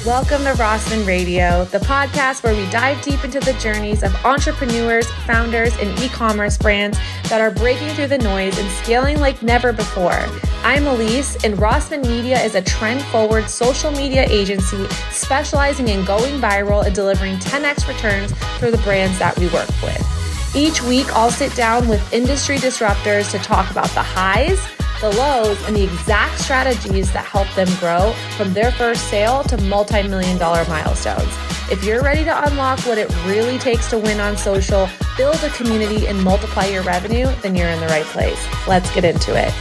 Welcome to Rossman Radio, the podcast where we dive deep into the journeys of entrepreneurs, founders, and e-commerce brands that are breaking through the noise and scaling like never before. I'm Elise, and Rossman Media is a trend-forward social media agency specializing in going viral and delivering 10x returns for the brands that we work with. Each week, I'll sit down with industry disruptors to talk about the highs, the lows, and the exact strategies that help them grow from their first sale to multi-million-dollar milestones. If you're ready to unlock what it really takes to win on social, build a community, and multiply your revenue, then you're in the right place. Let's get into it.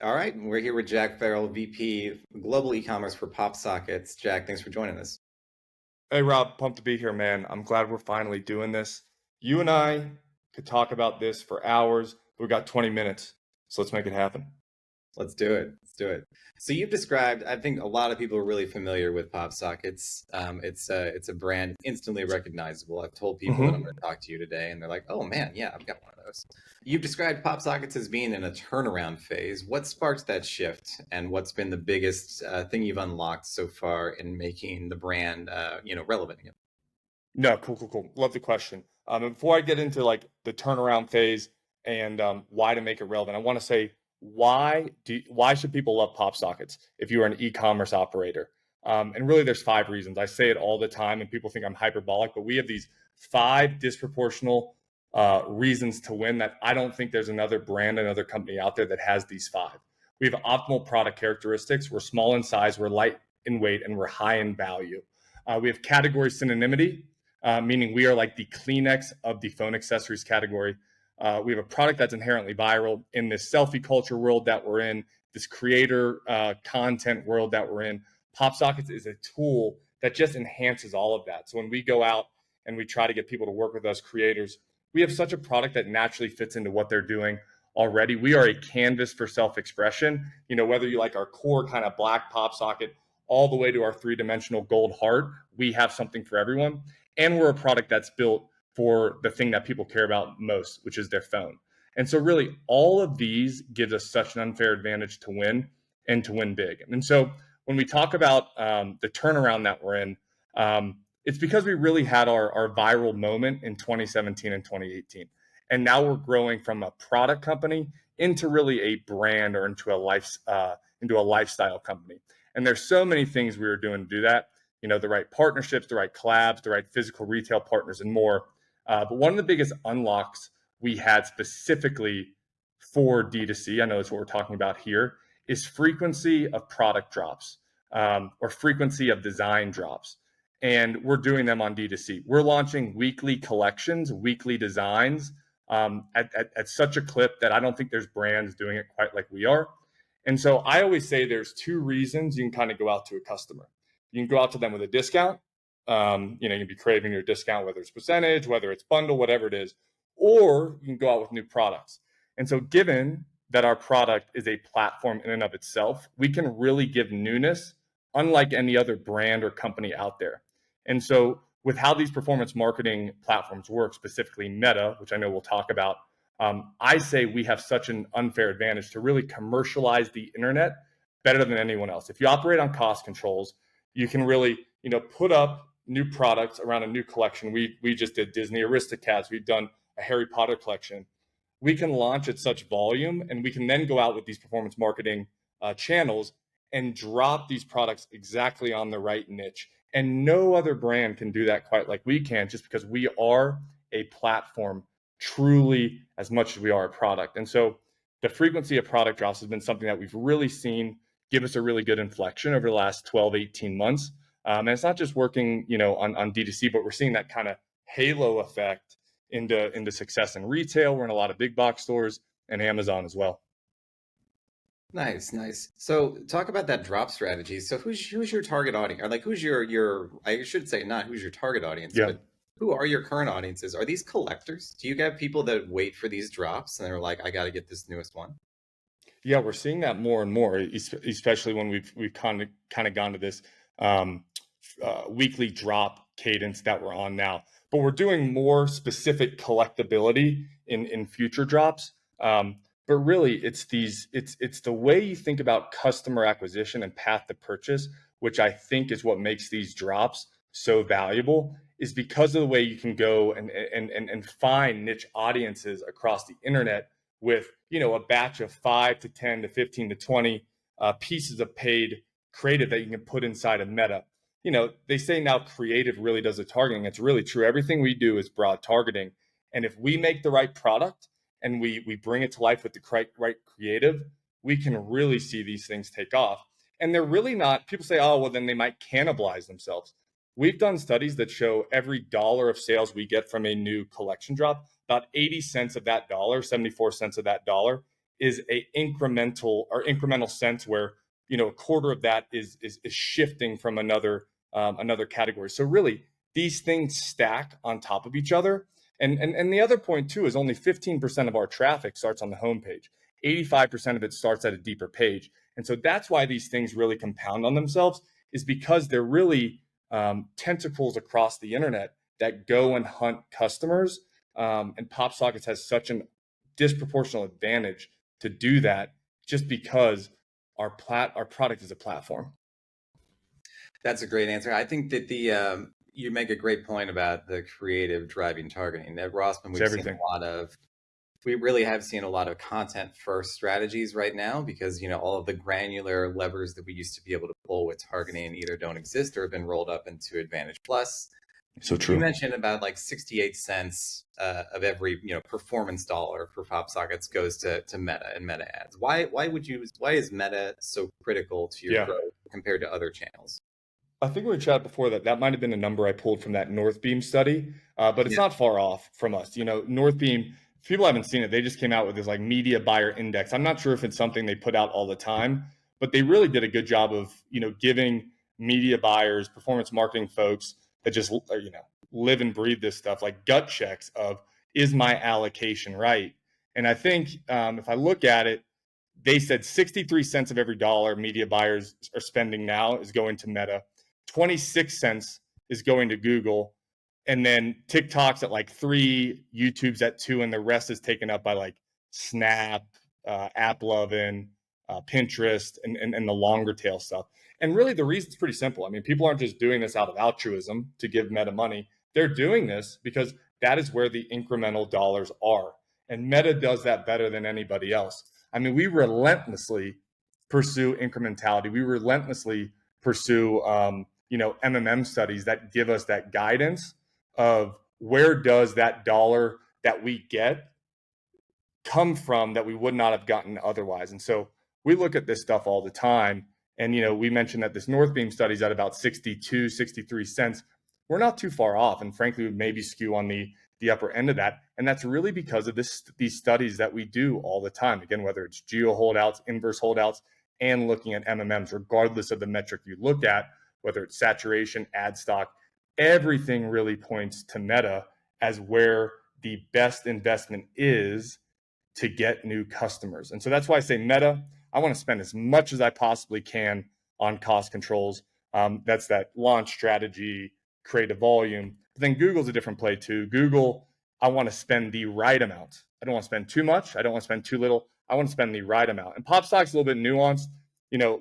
All right, we're here with Jack Farrell, VP Global E-commerce for PopSockets. Jack, thanks for joining us. Hey, Rob, pumped to be here, man. I'm glad we're finally doing this. You and I could talk about this for hours. We've got 20 minutes, so let's make it happen. Let's do it. So you've described, I think a lot of people are really familiar with PopSockets. It's a brand instantly recognizable. I've told people that I'm going to talk to you today, and they're like, oh man, yeah, I've got one of those. You've described PopSockets as being in a turnaround phase. What sparked that shift, and what's been the biggest thing you've unlocked so far in making the brand, relevant again? No, cool. Love the question. And before I get into like the turnaround phase and why to make it relevant, I want to say why should people love PopSockets if you are an e-commerce operator? And really, there's 5 reasons. I say it all the time, and people think I'm hyperbolic, but we have these 5 disproportional reasons to win that I don't think there's another brand, another company out there that has these 5. We have optimal product characteristics. We're small in size, we're light in weight, and we're high in value. We have category synonymity, meaning we are like the Kleenex of the phone accessories category. We have a product that's inherently viral in this selfie culture world that we're in, this creator content world that we're in. PopSockets is a tool that just enhances all of that. So when we go out and we try to get people to work with us, creators, we have such a product that naturally fits into what they're doing already. We are a canvas for self-expression. You know, whether you like our core kind of black PopSocket all the way to our 3-dimensional gold heart, we have something for everyone. And we're a product that's built for the thing that people care about most, which is their phone. And so really all of these gives us such an unfair advantage to win and to win big. And so when we talk about the turnaround that we're in, it's because we really had our viral moment in 2017 and 2018. And now we're growing from a product company into really a brand or into a lifestyle company. And there's so many things we were doing to do that. You know, the right partnerships, the right collabs, the right physical retail partners, and more. But one of the biggest unlocks we had specifically for D2C, I know that's what we're talking about here, is frequency of product drops or frequency of design drops. And we're doing them on D2C. We're launching weekly collections, weekly designs at such a clip that I don't think there's brands doing it quite like we are. And so I always say there's 2 reasons you can kind of go out to a customer. You can go out to them with a discount. You can be craving your discount, whether it's percentage, whether it's bundle, whatever it is, or you can go out with new products. And so given that our product is a platform in and of itself, we can really give newness unlike any other brand or company out there. And so with how these performance marketing platforms work, specifically Meta, which I know we'll talk about, I say we have such an unfair advantage to really commercialize the internet better than anyone else. If you operate on cost controls, you can really, put up new products around a new collection. We just did Disney Aristocats. We've done a Harry Potter collection. We can launch at such volume, and we can then go out with these performance marketing channels and drop these products exactly on the right niche. And no other brand can do that quite like we can, just because we are a platform truly as much as we are a product. And so the frequency of product drops has been something that we've really seen give us a really good inflection over the last 12, 18 months. And it's not just working, on D2C, but we're seeing that kind of halo effect into success in retail. We're in a lot of big box stores and Amazon as well. Nice. So talk about that drop strategy. So who's your target audience? Or like who's your I should say not who's your target audience, but who are your current audiences? Are these collectors? Do you have people that wait for these drops and they're like, I got to get this newest one? Yeah, we're seeing that more and more, especially when we've kind of gone to this weekly drop cadence that we're on now. But we're doing more specific collectability in future drops. But really, it's the way you think about customer acquisition and path to purchase, which I think is what makes these drops so valuable, is because of the way you can go and find niche audiences across the internet with, a batch of 5 to 10 to 15 to 20 pieces of paid creative that you can put inside of Meta. They say now creative really does the targeting. It's really true. Everything we do is broad targeting. And if we make the right product and we bring it to life with the right creative, we can really see these things take off. And they're really not, people say, oh, well, then they might cannibalize themselves. We've done studies that show every dollar of sales we get from a new collection drop, about 80 cents of that dollar, 74 cents of that dollar is a incremental sense where, a quarter of that is shifting from another category. So really, these things stack on top of each other. And the other point too is only 15% of our traffic starts on the homepage. 85% of it starts at a deeper page. And so that's why these things really compound on themselves, is because they're really tentacles across the internet that go and hunt customers. And PopSockets has such a disproportional advantage to do that, just because our product is a platform. That's a great answer. I think that you make a great point about the creative driving targeting. At Rossman, we really have seen a lot of content first strategies right now, because all of the granular levers that we used to be able to pull with targeting either don't exist or have been rolled up into Advantage Plus. So true. You mentioned about like 68 cents of every performance dollar for PopSockets goes to Meta and Meta ads. Why is Meta so critical to your growth compared to other channels? I think we chatted before that might have been a number I pulled from that Northbeam study, but it's not far off from us. Northbeam, if people haven't seen it, they just came out with this like media buyer index. I'm not sure if it's something they put out all the time, but they really did a good job of, giving media buyers, performance marketing folks that just, live and breathe this stuff, like gut checks of, is my allocation right? And I think if I look at it, they said 63 cents of every dollar media buyers are spending now is going to Meta. 26 cents is going to Google, and then TikTok's at like 3, YouTube's at 2, and the rest is taken up by like Snap, AppLovin, Pinterest, and the longer tail stuff. And really the reason's pretty simple. I mean, people aren't just doing this out of altruism to give Meta money. They're doing this because that is where the incremental dollars are. And Meta does that better than anybody else. I mean, we relentlessly pursue incrementality. We relentlessly pursue MMM studies that give us that guidance of where does that dollar that we get come from that we would not have gotten otherwise. And so we look at this stuff all the time. And, we mentioned that this Northbeam study is at about 62, 63 cents. We're not too far off. And frankly, we maybe skew on the upper end of that. And that's really because of these studies that we do all the time. Again, whether it's geo holdouts, inverse holdouts, and looking at MMMs, regardless of the metric you look at, whether it's saturation, ad stock, everything really points to Meta as where the best investment is to get new customers. And so that's why I say Meta, I want to spend as much as I possibly can on cost controls. That's that launch strategy, creative volume. But then Google's a different play too. Google, I want to spend the right amount. I don't want to spend too much. I don't want to spend too little. I want to spend the right amount. And PopSockets a little bit nuanced.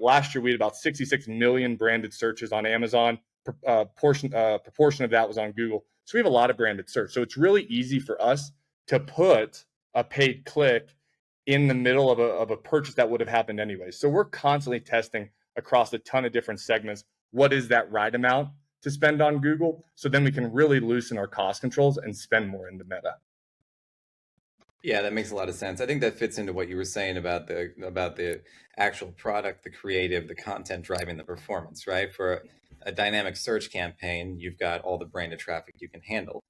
Last year we had about 66 million branded searches on Amazon. Proportion of that was on Google. So we have a lot of branded search. So it's really easy for us to put a paid click in the middle of a purchase that would have happened anyway. So we're constantly testing across a ton of different segments. What is that right amount to spend on Google? So then we can really loosen our cost controls and spend more into Meta. Yeah, that makes a lot of sense. I think that fits into what you were saying about the actual product, the creative, the content driving the performance, right? For a dynamic search campaign, you've got all the branded traffic you can handle.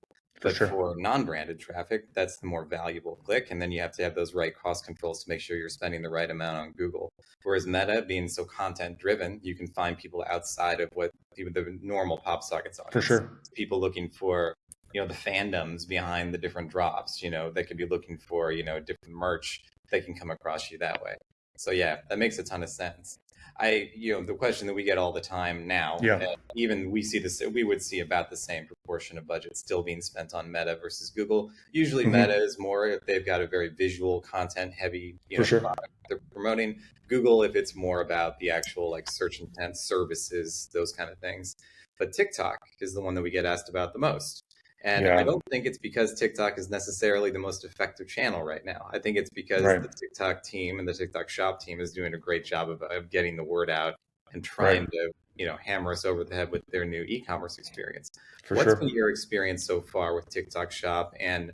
But for non-branded traffic, that's the more valuable click. And then you have to have those right cost controls to make sure you're spending the right amount on Google. Whereas Meta, being so content driven, you can find people outside of what the normal PopSockets audience. For sure. People looking for the fandoms behind the different drops, they could be looking for, different merch. They can come across you that way. So yeah, that makes a ton of sense. The question that we get all the time now, Yeah. even we see this, we would see about the same proportion of budget still being spent on Meta versus Google. Usually Meta is more if they've got a very visual content heavy, For sure. product they're promoting. Google, if it's more about the actual like search intent services, those kind of things. But TikTok is the one that we get asked about the most. And I Yeah. don't think it's because TikTok is necessarily the most effective channel right now. I think it's because Right. the TikTok team and the TikTok shop team is doing a great job of getting the word out and trying Right. to, hammer us over the head with their new e-commerce experience. For What's sure. been your experience so far with TikTok shop and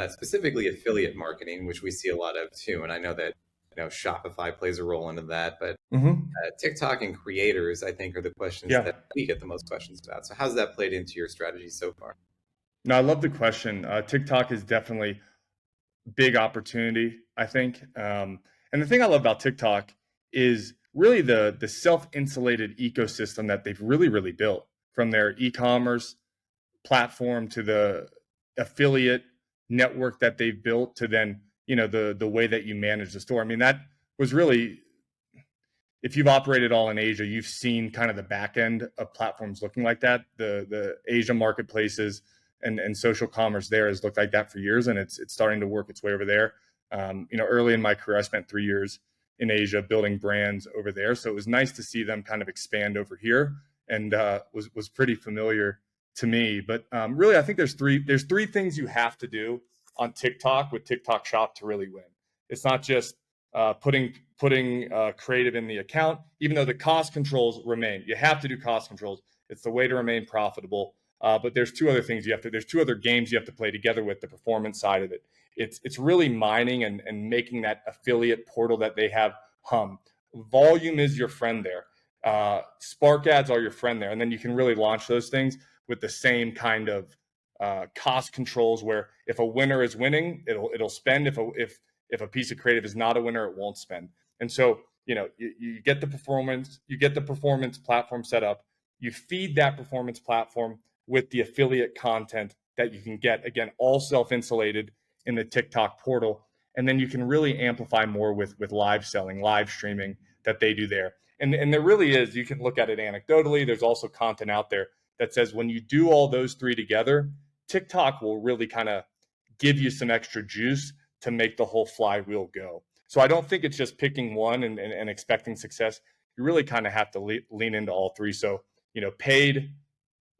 specifically affiliate marketing, which we see a lot of too? And I know that, Shopify plays a role into that, but TikTok and creators, I think, are the questions Yeah. that we get the most questions about. So how's that played into your strategy so far? No, I love the question. TikTok is definitely big opportunity, I think. And the thing I love about TikTok is really the self-insulated ecosystem that they've really built, from their e-commerce platform to the affiliate network that they've built to then, the way that you manage the store. I mean, that was really, if you've operated all in Asia, you've seen kind of the back end of platforms looking like that. The Asia marketplaces and social commerce there has looked like that for years, and it's starting to work its way over there. Early in my career, I spent 3 years in Asia building brands over there, so it was nice to see them kind of expand over here, and was pretty familiar to me. But really, I think there's three things you have to do on TikTok with TikTok Shop to really win. It's not just putting creative in the account, even though the cost controls remain. You have to do cost controls. It's the way to remain profitable. But there's two other things there's two other games you have to play together with the performance side of it. It's really mining and making that affiliate portal that they have hum. Volume is your friend there. Spark ads are your friend there. And then you can really launch those things with the same kind of cost controls, where if a winner is winning, it'll spend. If a piece of creative is not a winner, it won't spend. And so, you get the performance platform set up. You feed that performance platform with the affiliate content that you can get, again, all self-insulated in the TikTok portal. And then you can really amplify more with live selling, live streaming that they do there. And there really is, you can look at it anecdotally. There's also content out there that says when you do all those three together, TikTok will really kind of give you some extra juice to make the whole flywheel go. So I don't think it's just picking one and expecting success. You really kind of have to lean into all three. So, paid,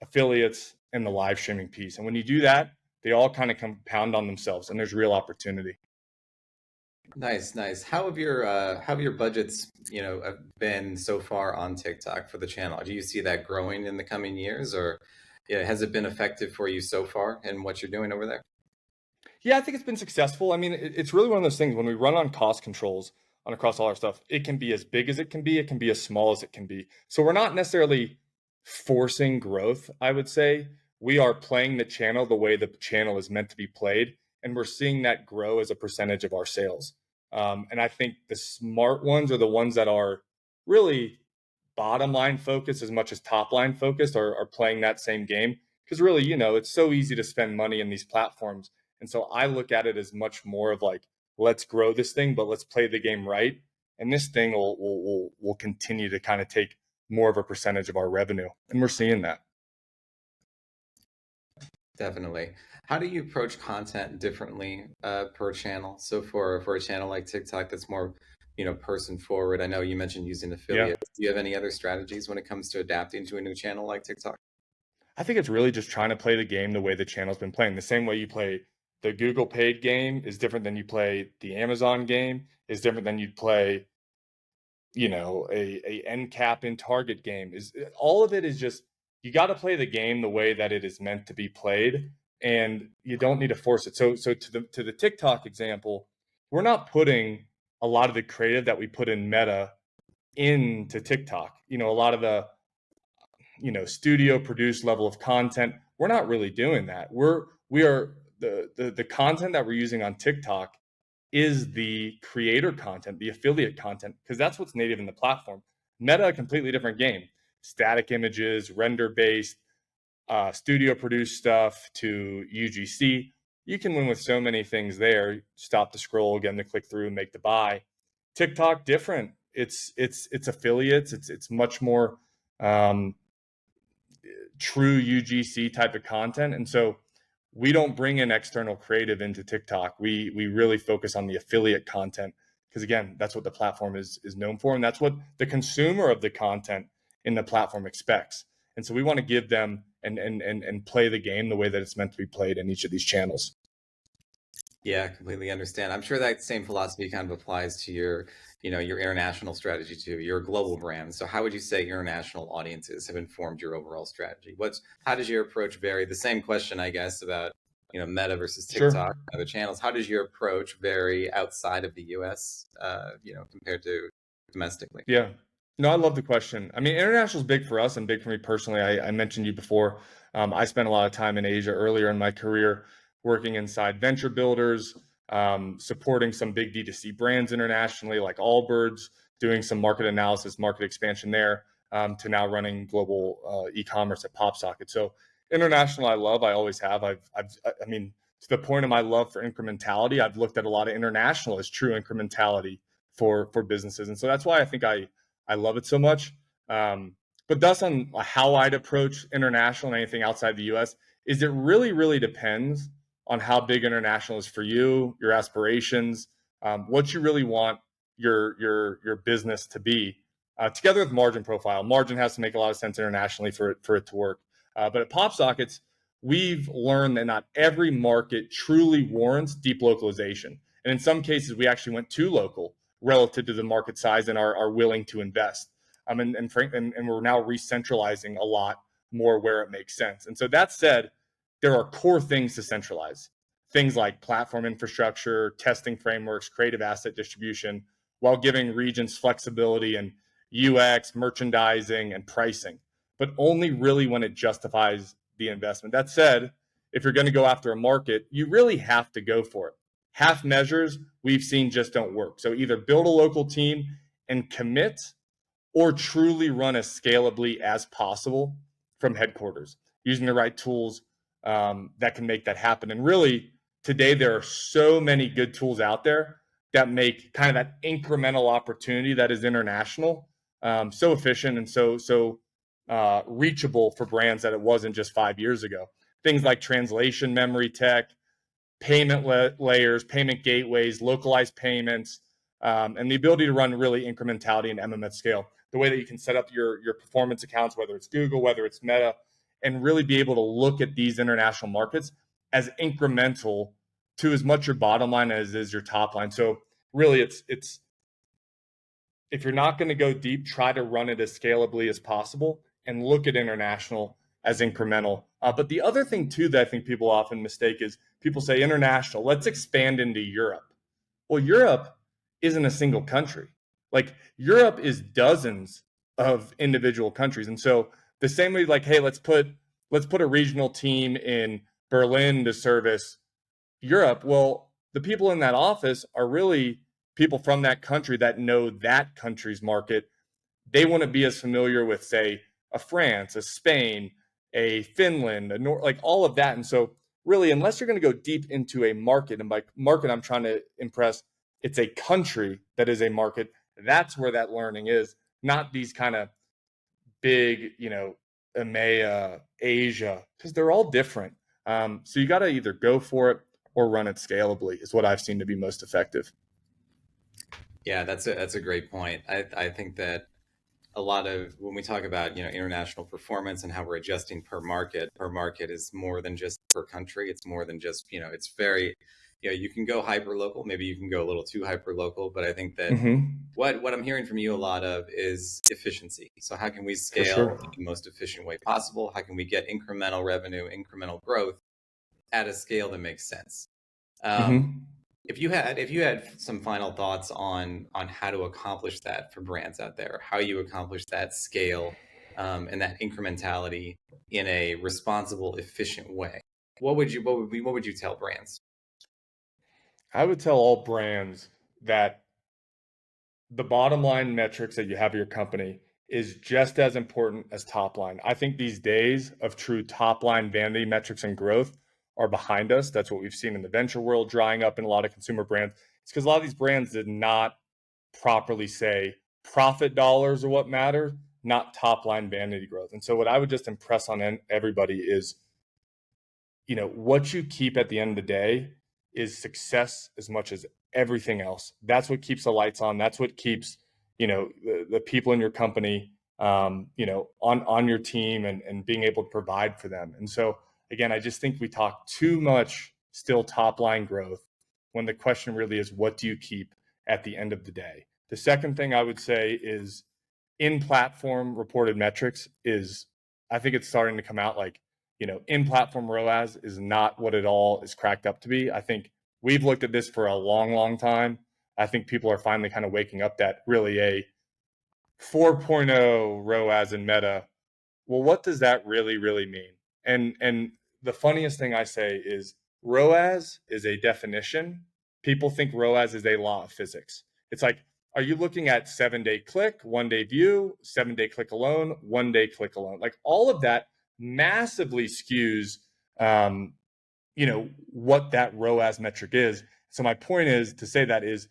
affiliates, and the live streaming piece. And when you do that, they all kind of compound on themselves, and there's real opportunity. Nice. How have your budgets, been so far on TikTok for the channel? Do you see that growing in the coming years, or has it been effective for you so far in what you're doing over there? Yeah, I think it's been successful. I mean, it's really one of those things when we run on cost controls on across all our stuff, it can be as big as it can be as small as it can be. So we're not necessarily forcing growth, I would say. We are playing the channel the way the channel is meant to be played, and we're seeing that grow as a percentage of our sales. And I think the smart ones are the ones that are really bottom line focused as much as top line focused, are playing that same game. Because really, it's so easy to spend money in these platforms. And so I look at it as much more of like, let's grow this thing, but let's play the game right. And this thing will continue to kind of take more of a percentage of our revenue. And we're seeing that. Definitely. How do you approach content differently per channel? So for a channel like TikTok that's more, person forward. I know you mentioned using Yeah. affiliates. Do you have any other strategies when it comes to adapting to a new channel like TikTok? I think it's really just trying to play the game the way the channel's been playing. The same way you play the Google paid game is different than you play the Amazon game, is different than you'd play, a end cap in Target game. Is all of it is just, you got to play the game the way that it is meant to be played, and you don't need to force it. So to the TikTok example, we're not putting a lot of the creative that we put in Meta into TikTok. A lot of the studio produced level of content, we're not really doing that. We are the content that we're using on TikTok is the creator content, the affiliate content, because that's what's native in the platform. Meta, a completely different game. Static images, render based, studio produced stuff to UGC. You can win with so many things there. Stop the scroll, get them to click through, make the buy. TikTok, different. it's affiliates. It's much more true UGC type of content. And so we don't bring in external creative into TikTok. We really focus on the affiliate content because, again, that's what the platform is known for, and that's what the consumer of the content in the platform expects. And so we want to give them and play the game the way that it's meant to be played in each of these channels. Yeah, completely understand. I'm sure that same philosophy kind of applies to your international strategy too. You're a global brand. So how would you say international audiences have informed your overall strategy? How does your approach vary? The same question, I guess, about, Meta versus TikTok, Sure. other channels. How does your approach vary outside of the US, compared to domestically? Yeah. No, I love the question. I mean, international is big for us and big for me personally. I mentioned you before. I spent a lot of time in Asia earlier in my career, working inside venture builders, supporting some big D2C brands internationally, like Allbirds, doing some market analysis, market expansion there, to now running global e-commerce at PopSockets. So international, I love. I always have. I mean, to the point of my love for incrementality, I've looked at a lot of international as true incrementality for businesses, and so that's why I think I love it so much. But thus on how I'd approach international and anything outside the U.S. is it really depends on how big international is for you, your aspirations, what you really want your business to be, together with margin profile. Margin has to make a lot of sense internationally for it to work. But at PopSockets, we've learned that not every market truly warrants deep localization, and in some cases, we actually went too local relative to the market size and are willing to invest. And we're now re-centralizing a lot more where it makes sense. And so that said, there are core things to centralize. Things like platform infrastructure, testing frameworks, creative asset distribution, while giving regions flexibility and UX, merchandising, and pricing, but only really when it justifies the investment. That said, if you're going to go after a market, you really have to go for it. Half measures we've seen just don't work. So either build a local team and commit, or truly run as scalably as possible from headquarters, using the right tools that can make that happen. And really, today there are so many good tools out there that make kind of that incremental opportunity that is international so efficient and so reachable for brands that it wasn't just 5 years ago. Things like translation memory tech, payment layers, payment gateways, localized payments, and the ability to run really incrementality and MM at scale. The way that you can set up your performance accounts, whether it's Google, whether it's Meta, and really be able to look at these international markets as incremental to as much your bottom line as is your top line. So really, it's if you're not going to go deep, try to run it as scalably as possible and look at international as incremental. But the other thing too that I think people often mistake is people say international, let's expand into Europe. Well, Europe isn't a single country. Like Europe is dozens of individual countries. And so the same way, like, hey, let's put a regional team in Berlin to service Europe. Well, the people in that office are really people from that country that know that country's market. They wouldn't be as familiar with, say, a France, a Spain, a Finland, like all of that. And so really, unless you're going to go deep into a market, and by market, I'm trying to impress, it's a country that is a market. That's where that learning is, not these kind of big, EMEA, Asia, because they're all different. So you got to either go for it or run it scalably is what I've seen to be most effective. Yeah, that's a great point. I think that a lot of when we talk about international performance and how we're adjusting per market is more than just per country. It's more than just it's very you can go hyper local, maybe you can go a little too hyper local, but I think that what I'm hearing from you a lot of is efficiency. So how can we scale in the most efficient way possible? How can we get incremental revenue, incremental growth at a scale that makes sense? If you had some final thoughts on how to accomplish that for brands out there, how you accomplish that scale and that incrementality in a responsible, efficient way, what would you tell brands? I would tell all brands that the bottom line metrics that you have at your company is just as important as top line. I think these days of true top line vanity metrics and growth are behind us. That's what we've seen in the venture world drying up in a lot of consumer brands. It's because a lot of these brands did not properly say, profit dollars are what matter, not top line vanity growth. And so what I would just impress on everybody is, what you keep at the end of the day is success as much as everything else. That's what keeps the lights on. That's what keeps, the people in your company, on your team and being able to provide for them. And so, again, I just think we talk too much still top line growth when the question really is, what do you keep at the end of the day? The second thing I would say is in-platform reported metrics I think it's starting to come out like, in-platform ROAS is not what it all is cracked up to be. I think we've looked at this for a long, long time. I think people are finally kind of waking up that really a 4.0 ROAS in Meta. Well, what does that really, really mean? And the funniest thing I say is ROAS is a definition. People think ROAS is a law of physics. It's like, are you looking at 7-day click, 1-day view, 7-day click alone, 1-day click alone? Like all of that massively skews, what that ROAS metric is. So my point is to say that is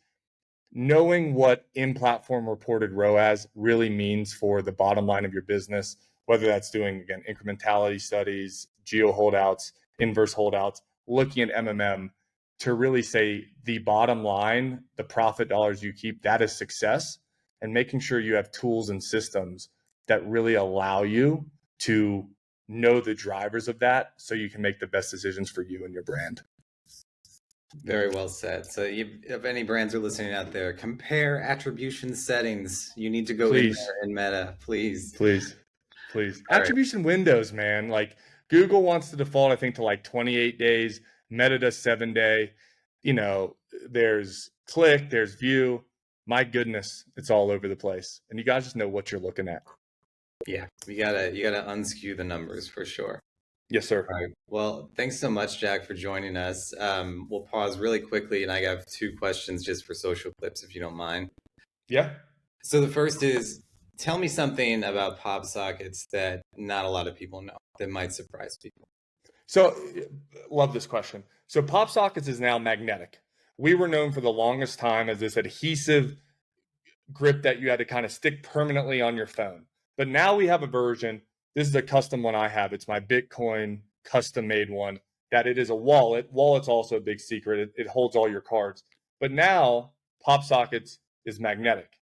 knowing what in-platform reported ROAS really means for the bottom line of your business, whether that's doing, again, incrementality studies, geo holdouts, inverse holdouts, looking at MMM to really say the bottom line, the profit dollars you keep, that is success, and making sure you have tools and systems that really allow you to know the drivers of that so you can make the best decisions for you and your brand. Very well said. So if any brands are listening out there, compare attribution settings. You need to go in there in Meta, please. Please. Attribution windows, man. Like Google wants to default, I think, to like 28 days. Meta does 7-day. There's click, there's view. My goodness, it's all over the place. And you guys just know what you're looking at. Yeah, you gotta unskew the numbers for sure. Yes, sir. All right. Well, thanks so much, Jack, for joining us. We'll pause really quickly, and I have 2 questions just for social clips, if you don't mind. Yeah. So the first is, tell me something about PopSockets that not a lot of people know that might surprise people. So, love this question. So PopSockets is now magnetic. We were known for the longest time as this adhesive grip that you had to kind of stick permanently on your phone. But now we have a version. This is a custom one I have. It's my Bitcoin custom made one, that it is a wallet. Wallet's also a big secret. It holds all your cards. But now PopSockets is magnetic.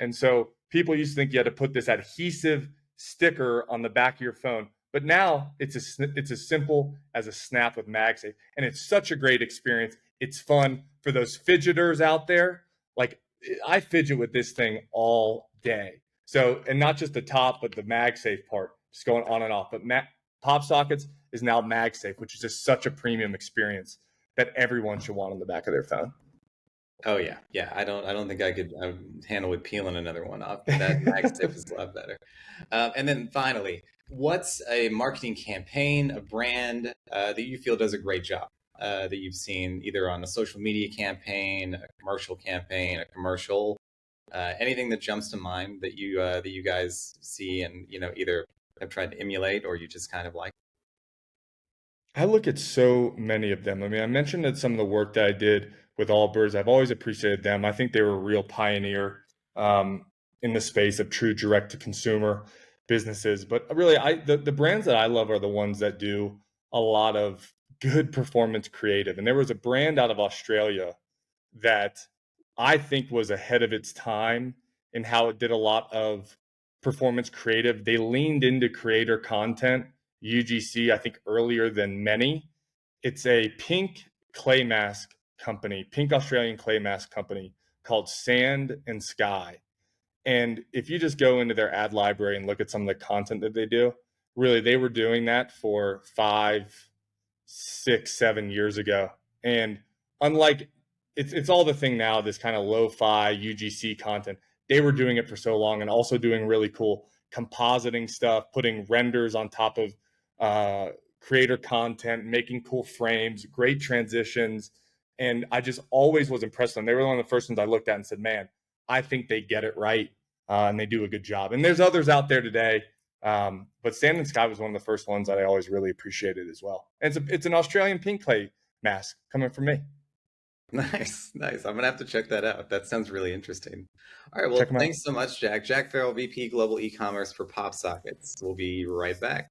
And so people used to think you had to put this adhesive sticker on the back of your phone. But now it's as simple as a snap with MagSafe. And it's such a great experience. It's fun for those fidgeters out there. Like I fidget with this thing all day. So, and not just the top, but the MagSafe part, just going on and off. But PopSockets is now MagSafe, which is just such a premium experience that everyone should want on the back of their phone. Oh yeah. I don't think I could handle with peeling another one off. That MagSafe is a lot better. And then finally, what's a marketing campaign, a brand that you feel does a great job that you've seen either on a social media campaign, a commercial campaign, a commercial, anything that jumps to mind that you guys see and either have tried to emulate or you just kind of like? I look at so many of them. I mean, I mentioned that some of the work that I did with Allbirds, I've always appreciated them. I think they were a real pioneer in the space of true direct to consumer businesses. But really, the brands that I love are the ones that do a lot of good performance creative. And there was a brand out of Australia that I think was ahead of its time in how it did a lot of performance creative. They leaned into creator content, UGC, I think earlier than many. It's a pink clay mask company, pink Australian clay mask company called Sand and Sky. And if you just go into their ad library and look at some of the content that they do, really, they were doing that for 5, 6, 7 years ago. And unlike it's all the thing now, this kind of lo-fi UGC content, they were doing it for so long and also doing really cool compositing stuff, putting renders on top of creator content, making cool frames, great transitions. And I just always was impressed with them. They were one of the first ones I looked at and said, man, I think they get it right and they do a good job. And there's others out there today. But Sand and Sky was one of the first ones that I always really appreciated as well. And it's an Australian pink clay mask coming from me. Nice, nice. I'm gonna have to check that out. That sounds really interesting. All right, Check well, them out. thanks so much, Jack. Jack Farrell, VP Global E-commerce for PopSockets. We'll be right back.